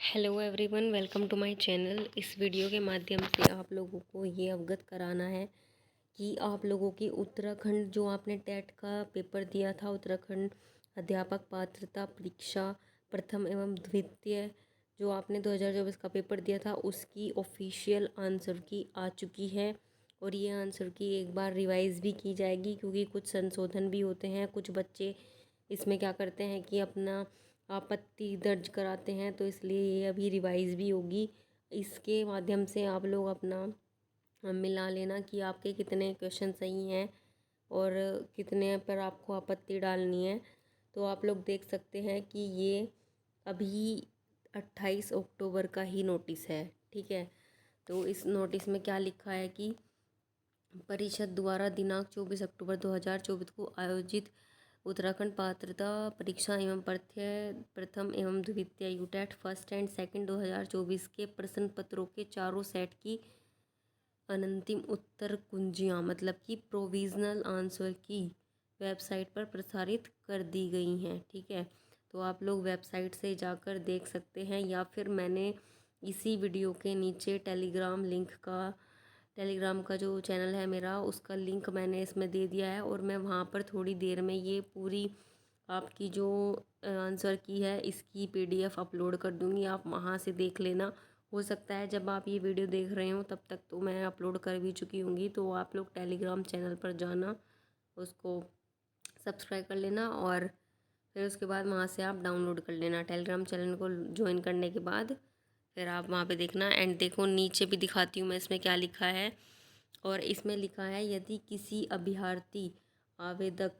Hello everyone, welcome to my channel. इस video के माध्यम से आप लोगों को ये अवगत कराना है कि आप लोगों की उत्तराखंड जो आपने टेट का पेपर दिया था, उत्तराखंड अध्यापक पात्रता परीक्षा प्रथम एवं द्वितीय जो आपने 2024 का पेपर दिया था, उसकी ऑफिशियल आंसर की आ चुकी है। और ये आंसर की एक बार रिवाइज़ भी की जाएगी, क्योंकि कुछ संशोधन भी होते हैं। कुछ बच्चे इसमें क्या करते हैं कि अपना आपत्ति दर्ज कराते हैं, तो इसलिए ये अभी रिवाइज़ भी होगी। इसके माध्यम से आप लोग अपना मिला लेना कि आपके कितने क्वेश्चन सही हैं और कितने पर आपको आपत्ति डालनी है। तो आप लोग देख सकते हैं कि ये अभी 28 अक्टूबर का ही नोटिस है, ठीक है। तो इस नोटिस में क्या लिखा है कि परिषद द्वारा दिनांक 24 अक्टूबर 2024 को आयोजित उत्तराखंड पात्रता परीक्षा एवं प्रथम एवं द्वितीय यूटेट फर्स्ट एंड सेकंड 2024 के प्रश्न पत्रों के चारों सेट की अंतिम उत्तर कुंजियाँ मतलब कि प्रोविज़नल आंसर की वेबसाइट पर प्रसारित कर दी गई हैं, ठीक है। तो आप लोग वेबसाइट से जाकर देख सकते हैं, या फिर मैंने इसी वीडियो के नीचे टेलीग्राम का जो चैनल है मेरा, उसका लिंक मैंने इसमें दे दिया है। और मैं वहाँ पर थोड़ी देर में ये पूरी आपकी जो आंसर की है इसकी PDF अपलोड कर दूँगी, आप वहाँ से देख लेना। हो सकता है जब आप ये वीडियो देख रहे हो तब तक तो मैं अपलोड कर भी चुकी होंगी। तो आप लोग टेलीग्राम चैनल पर जाना, उसको सब्सक्राइब कर लेना और फिर उसके बाद वहाँ से आप डाउनलोड कर लेना। टेलीग्राम चैनल को ज्वाइन करने के बाद फिर आप वहाँ पे देखना। एंड देखो, नीचे भी दिखाती हूँ मैं इसमें क्या लिखा है। और इसमें लिखा है, यदि किसी अभ्यर्थी आवेदक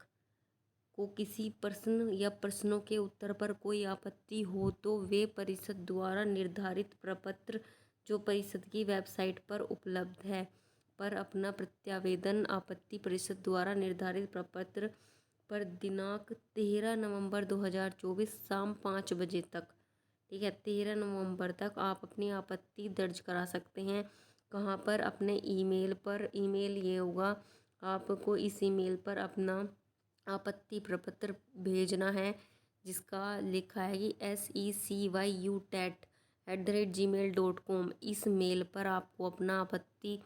को किसी प्रश्न या प्रश्नों के उत्तर पर कोई आपत्ति हो तो वे परिषद द्वारा निर्धारित प्रपत्र जो परिषद की वेबसाइट पर उपलब्ध है पर अपना प्रत्यावेदन आपत्ति परिषद द्वारा निर्धारित प्रपत्र पर दिनांक 13 नवंबर 2024 शाम 5 बजे तक, ठीक है, 13 नवंबर तक आप अपनी आपत्ति दर्ज करा सकते हैं। कहाँ पर? अपने ईमेल पर। ईमेल ये होगा, आपको इस ईमेल पर अपना आपत्ति प्रपत्र भेजना है, जिसका लिखा है कि secuyutet@gmail.com। इस मेल पर आपको अपना आपत्ति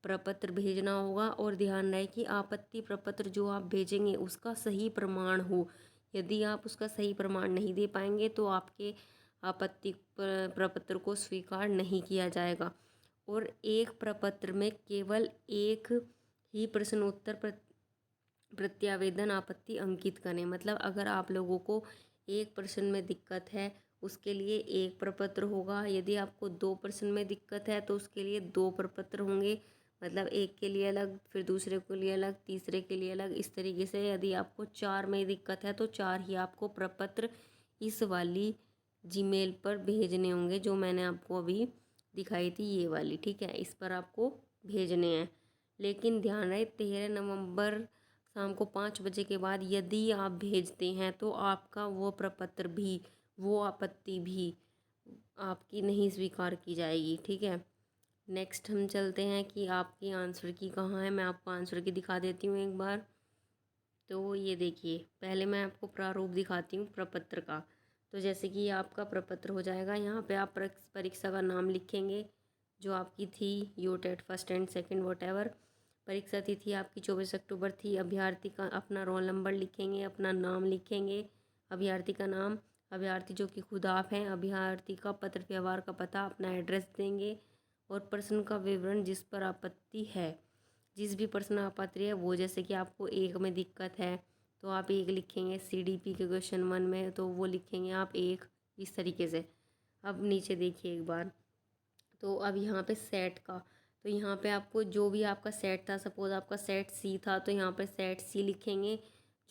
प्रपत्र भेजना होगा। और ध्यान रहे कि आपत्ति प्रपत्र जो आप भेजेंगे उसका सही प्रमाण हो। यदि आप उसका सही प्रमाण नहीं दे पाएंगे तो आपके आपत्ति प्रपत्र को स्वीकार नहीं किया जाएगा। और एक प्रपत्र में केवल एक ही प्रश्नोत्तर प्रत्यावेदन आपत्ति अंकित करें। मतलब अगर आप लोगों को एक प्रश्न में दिक्कत है उसके लिए एक प्रपत्र होगा, यदि आपको 2 प्रश्न में दिक्कत है तो उसके लिए 2 प्रपत्र होंगे। मतलब एक के लिए अलग, फिर दूसरे के लिए अलग, तीसरे के लिए अलग। इस तरीके से यदि आपको 4 में दिक्कत है तो 4 ही आपको प्रपत्र इस वाली जीमेल पर भेजने होंगे, जो मैंने आपको अभी दिखाई थी ये वाली, ठीक है। इस पर आपको भेजने हैं। लेकिन ध्यान रहे, 13 नवंबर शाम को 5 बजे के बाद यदि आप भेजते हैं तो आपका वो प्रपत्र भी, वो आपत्ति भी आपकी नहीं स्वीकार की जाएगी, ठीक है। नेक्स्ट हम चलते हैं कि आपकी आंसर की कहाँ है। मैं आपको आंसर की दिखा देती हूँ एक बार। तो ये देखिए, पहले मैं आपको प्रारूप दिखाती हूँ प्रपत्र का। तो जैसे कि आपका प्रपत्र हो जाएगा, यहाँ पे आप परीक्षा का नाम लिखेंगे जो आपकी थी, UTET first and second whatever. परीक्षा तिथि आपकी 24 अक्टूबर थी। अभ्यर्थी का अपना रोल नंबर लिखेंगे, अपना नाम लिखेंगे, अभ्यर्थी का नाम, अभ्यर्थी जो कि खुद आप हैं, अभ्यर्थी का पत्र व्यवहार का पता, अपना एड्रेस देंगे और प्रश्न का विवरण जिस पर आपत्ति है। जिस भी प्रश्न आपत्ति है वो, जैसे कि आपको एक में दिक्कत है तो आप एक लिखेंगे, CDP के क्वेश्चन 1 में तो वो लिखेंगे आप एक, इस तरीके से। अब नीचे देखिए एक बार। तो अब यहाँ पे सेट का, तो यहाँ पे आपको जो भी आपका सेट था, सपोज़ आपका सेट C था तो यहाँ पे सेट C लिखेंगे।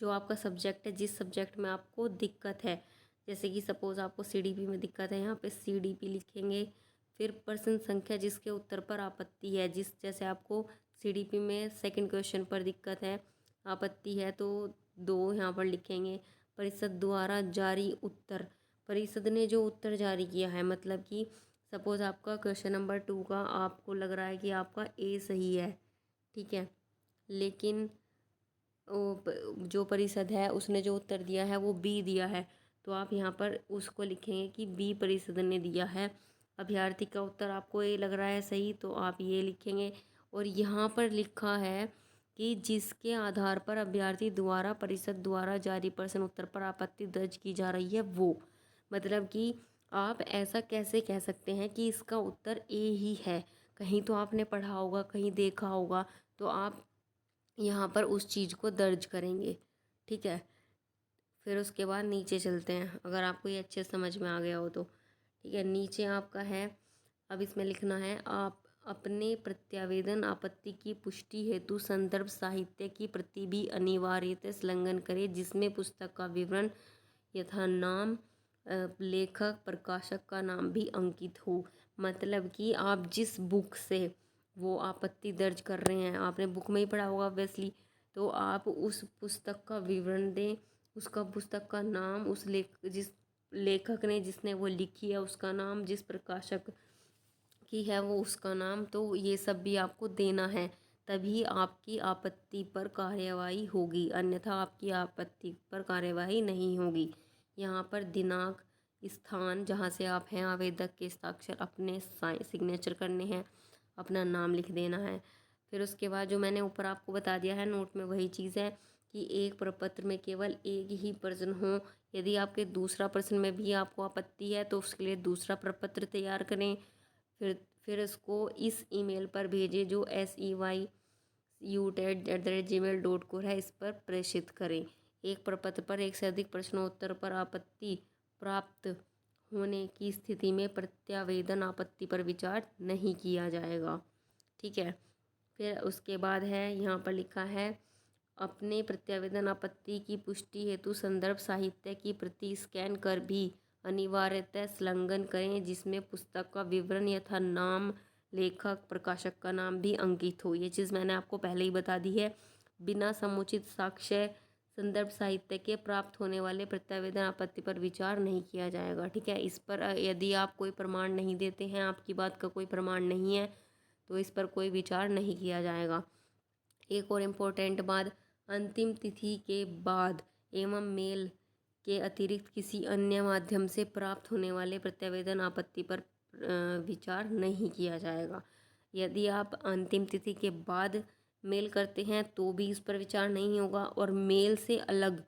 जो आपका सब्जेक्ट है, जिस सब्जेक्ट में आपको दिक्कत है, जैसे कि सपोज़ आपको CDP में दिक्कत है, यहाँ पे CDP लिखेंगे। फिर प्रश्न संख्या जिसके उत्तर पर आपत्ति है, जैसे आपको CDP में सेकंड क्वेश्चन पर दिक्कत है, आपत्ति है, तो 2 यहाँ पर लिखेंगे। परिषद द्वारा जारी उत्तर, परिषद ने जो उत्तर जारी किया है, मतलब कि सपोज़ आपका क्वेश्चन नंबर 2 का आपको लग रहा है कि आपका A सही है, ठीक है, लेकिन जो परिषद है उसने जो उत्तर दिया है वो B दिया है। तो आप यहाँ पर उसको लिखेंगे कि बी परिषद ने दिया है। अभ्यर्थी का उत्तर आपको ये लग रहा है सही, तो आप ये लिखेंगे। और यहाँ पर लिखा है कि जिसके आधार पर अभ्यर्थी द्वारा परिषद द्वारा जारी प्रश्न उत्तर पर आपत्ति दर्ज की जा रही है वो, मतलब कि आप ऐसा कैसे कह सकते हैं कि इसका उत्तर ए ही है। कहीं तो आपने पढ़ा होगा, कहीं देखा होगा, तो आप यहाँ पर उस चीज़ को दर्ज करेंगे। ठीक है, फिर उसके बाद नीचे चलते हैं, अगर आपको ये अच्छे समझ में आ गया हो तो। ठीक है, नीचे आपका है, अब इसमें लिखना है आप अपने प्रत्यावेदन आपत्ति की पुष्टि हेतु संदर्भ साहित्य की प्रति भी अनिवार्यतः संलग्न करें जिसमें पुस्तक का विवरण यथा नाम, लेखक, प्रकाशक का नाम भी अंकित हो। मतलब कि आप जिस बुक से वो आपत्ति दर्ज कर रहे हैं, आपने बुक में ही पढ़ा होगा ऑब्वियसली, तो आप उस पुस्तक का विवरण दें, उसका पुस्तक का नाम, जिस लेखक ने जिसने वो लिखी है उसका नाम, जिस प्रकाशक की है वो उसका नाम, तो ये सब भी आपको देना है। तभी आपकी आपत्ति पर कार्यवाही होगी, अन्यथा आपकी आपत्ति पर कार्यवाही नहीं होगी। यहाँ पर दिनांक, स्थान जहाँ से आप हैं, आवेदक के हस्ताक्षर, अपने सिग्नेचर करने हैं, अपना नाम लिख देना है। फिर उसके बाद जो मैंने ऊपर आपको बता दिया है नोट में, वही चीज़ है कि एक प्रपत्र में केवल एक ही प्रश्न हो। यदि आपके दूसरा प्रश्न में भी आपको आपत्ति है तो उसके लिए दूसरा प्रपत्र तैयार करें। फिर इसको इस ईमेल पर भेजें जो SEYUTED@gmail.com है, इस पर प्रेषित करें। एक प्रपत्र पर एक से अधिक प्रश्नोत्तर पर आपत्ति प्राप्त होने की स्थिति में प्रत्यावेदन आपत्ति पर विचार नहीं किया जाएगा। ठीक है, फिर उसके बाद है यहाँ पर लिखा है अपने प्रत्यावेदन आपत्ति की पुष्टि हेतु संदर्भ साहित्य की प्रति स्कैन कर भी अनिवार्यतः संलग्न करें जिसमें पुस्तक का विवरण यथा नाम, लेखक, प्रकाशक का नाम भी अंकित हो। ये चीज़ मैंने आपको पहले ही बता दी है। बिना समुचित साक्ष्य संदर्भ साहित्य के प्राप्त होने वाले प्रत्यावेदन आपत्ति पर विचार नहीं किया जाएगा। ठीक है, इस पर यदि आप कोई प्रमाण नहीं देते हैं, आपकी बात का कोई प्रमाण नहीं है, तो इस पर कोई विचार नहीं किया जाएगा। एक और इम्पोर्टेंट बात, अंतिम तिथि के बाद एवं मेल के अतिरिक्त किसी अन्य माध्यम से प्राप्त होने वाले प्रत्यावेदन आपत्ति पर विचार नहीं किया जाएगा। यदि आप अंतिम तिथि के बाद मेल करते हैं तो भी इस पर विचार नहीं होगा, और मेल से अलग,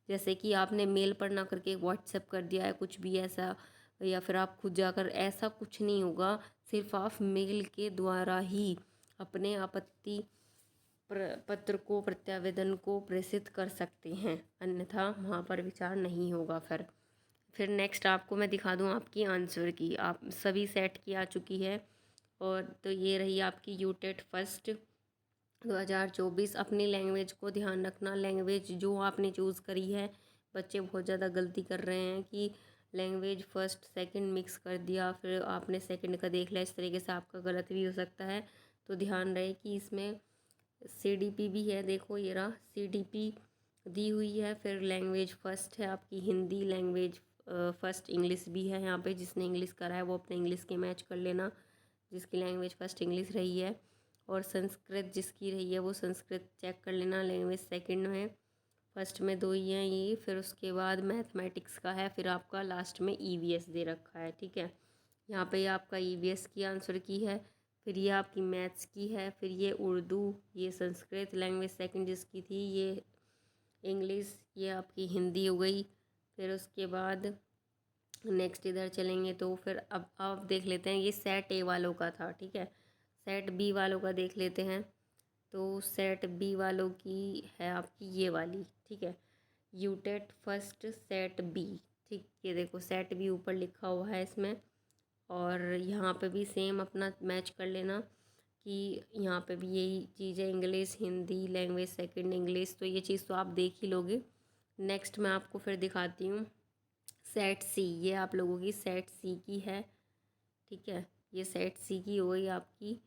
जैसे कि आपने मेल पर ना करके व्हाट्सएप कर दिया है कुछ भी ऐसा, या फिर आप खुद जाकर, ऐसा कुछ नहीं होगा। सिर्फ आप मेल के द्वारा ही अपने आपत्ति पत्र को, प्रत्यावेदन को प्रेषित कर सकते हैं, अन्यथा वहाँ पर विचार नहीं होगा। फिर नेक्स्ट आपको मैं दिखा दूँ आपकी आंसर की, आप सभी सेट की आ चुकी है। और तो ये रही आपकी यूटेट फर्स्ट 2024। अपनी लैंग्वेज को ध्यान रखना, लैंग्वेज जो आपने चूज़ करी है, बच्चे बहुत ज़्यादा गलती कर रहे हैं कि लैंग्वेज फर्स्ट सेकंड मिक्स कर दिया, फिर आपने सेकंड का देख लिया, इस तरीके से आपका गलत भी हो सकता है। तो ध्यान रहे कि इसमें CDP भी है, देखो ये रहा CDP दी हुई है। फिर लैंग्वेज फ़र्स्ट है आपकी हिंदी, लैंग्वेज फ़र्स्ट इंग्लिश भी है यहाँ पे। जिसने इंग्लिश करा है वो अपने इंग्लिश के मैच कर लेना, जिसकी लैंग्वेज फ़र्स्ट इंग्लिश रही है। और संस्कृत जिसकी रही है वो संस्कृत चेक कर लेना, लैंग्वेज सेकंड में, फर्स्ट में 2 ही हैं ये। फिर उसके बाद मैथमेटिक्स का है, फिर आपका लास्ट में EVS दे रखा है। ठीक है, यहाँ पे आपका EVS की आंसर की है, फिर ये आपकी मैथ्स की है, फिर ये उर्दू, ये संस्कृत लैंग्वेज सेकंड जिसकी थी, ये इंग्लिश, ये आपकी हिंदी हो गई। फिर उसके बाद नेक्स्ट इधर चलेंगे तो फिर अब आप देख लेते हैं, ये सेट A वालों का था। ठीक है, सेट B वालों का देख लेते हैं। तो सेट B वालों की है आपकी ये वाली। ठीक है, यूटेट फर्स्ट सेट B। ठीक, ये देखो सेट B ऊपर लिखा हुआ है इसमें, और यहाँ पे भी सेम अपना मैच कर लेना कि यहाँ पे भी यही चीज़ है, English, Hindi, language second English, तो ये चीज़ तो आप देख ही लोगे। नेक्स्ट मैं आपको फिर दिखाती हूँ सेट C, ये आप लोगों की सेट C की है। ठीक है, ये सेट C की हो गई आपकी।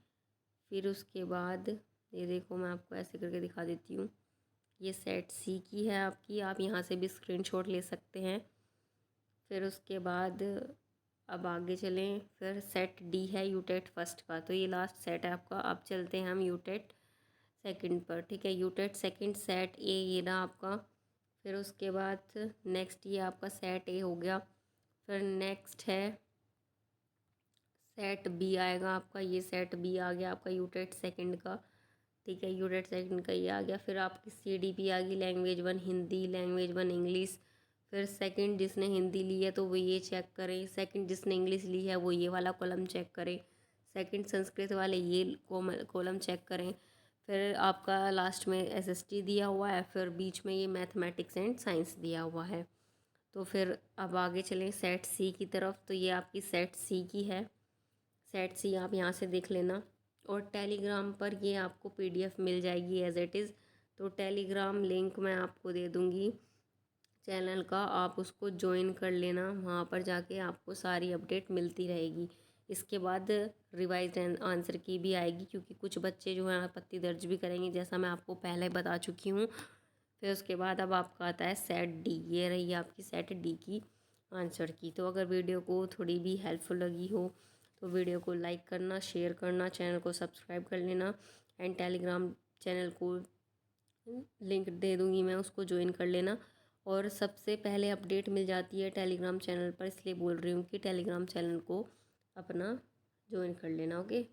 फिर उसके बाद ये देखो, मैं आपको ऐसे करके दिखा देती हूँ, ये सेट C की है आपकी, आप यहाँ से भी स्क्रीनशॉट ले सकते हैं। फिर उसके बाद अब आगे चलें, फिर सेट D है यूटेट फर्स्ट का, तो ये लास्ट सेट है आपका। अब चलते हैं हम यूटेट सेकंड पर। ठीक है, यूटेट सेकंड सेट A ये रहा आपका। फिर उसके बाद नेक्स्ट ये आपका सेट ए हो गया। फिर नेक्स्ट है सेट बी आएगा आपका, ये सेट बी आ गया आपका यूटेट सेकंड का। ठीक है, यूटेट सेकंड का ये आ गया। फिर आपकी CDP आ गई, लैंग्वेज 1 हिंदी, लैंग्वेज 1 इंग्लिश। फिर सेकंड जिसने हिंदी ली है तो वो ये चेक करें, सेकंड जिसने इंग्लिश ली है वो ये वाला कॉलम चेक करें, सेकंड संस्कृत वाले ये कॉलम चेक करें। फिर आपका लास्ट में SST दिया हुआ है, फिर बीच में ये मैथमेटिक्स एंड साइंस दिया हुआ है। तो फिर अब आगे चलें सेट सी की तरफ। तो ये आपकी सेट सी की है, सेट सी आप यहाँ से देख लेना। और टेलीग्राम पर ये आपको PDF मिल जाएगी एज इट इज़। तो टेलीग्राम लिंक मैं आपको दे दूँगी चैनल का, आप उसको ज्वाइन कर लेना। वहाँ पर जाके आपको सारी अपडेट मिलती रहेगी। इसके बाद रिवाइज आंसर की भी आएगी, क्योंकि कुछ बच्चे जो हैं आपत्ति दर्ज भी करेंगे, जैसा मैं आपको पहले बता चुकी हूँ। फिर उसके बाद अब आपका आता है सेट डी, ये रही आपकी सेट डी की आंसर की। तो अगर वीडियो को थोड़ी भी हेल्पफुल लगी हो तो वीडियो को लाइक करना, शेयर करना, चैनल को सब्सक्राइब कर लेना। एंड टेलीग्राम चैनल को लिंक दे दूँगी मैं, उसको ज्वाइन कर लेना। और सबसे पहले अपडेट मिल जाती है टेलीग्राम चैनल पर, इसलिए बोल रही हूँ कि टेलीग्राम चैनल को अपना ज्वाइन कर लेना। ओके।